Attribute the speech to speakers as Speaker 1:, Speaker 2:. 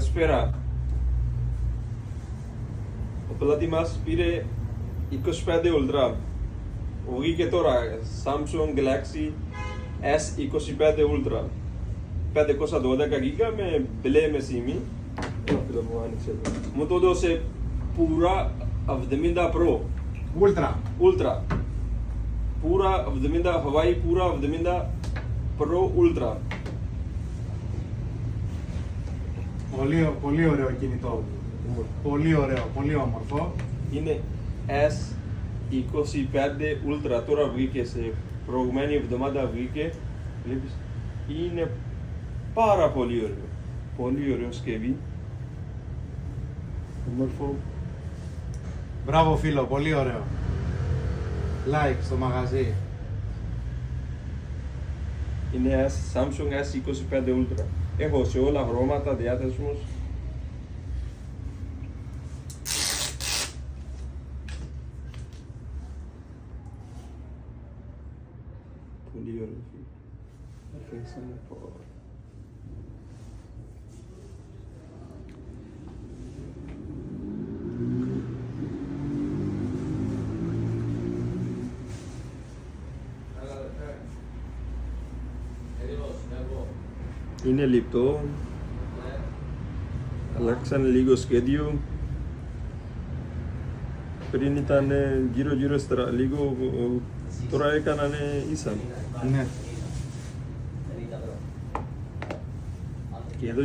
Speaker 1: Καλησπέρα. Ο πελάτη μας πήρε 25 Ultra. Βγήκε τώρα Samsung Galaxy S25 Ultra. 512 GB με μπλε με σημεί. Μου το έδωσε πουρά 70 Pro.
Speaker 2: Ultra.
Speaker 1: Πουρά 70 Hawaii, πουρά 70 Pro Ultra.
Speaker 2: Πολύ ωραίο κινητό. Πολύ ωραίο, πολύ όμορφο.
Speaker 1: Είναι S25 Ultra. Τώρα βγήκε σε προηγουμένη εβδομάδα βγήκε. Βλέπεις, είναι πάρα πολύ ωραίο. Πολύ ωραίο σκευή. Όμορφο.
Speaker 2: Μπράβο φίλο, πολύ ωραίο. Like στο μαγαζί.
Speaker 1: Είναι Samsung S25 Ultra. Έχω σε όλα χρώματα διάθεσμος. Πολύ ωραίο. Είναι λεπτό. Αλλάξαν λίγο σχέδιο. Πριν ήταν γύρω λίγο, τώρα έκανανε ίσα.
Speaker 2: Ναι.
Speaker 1: Και εδώ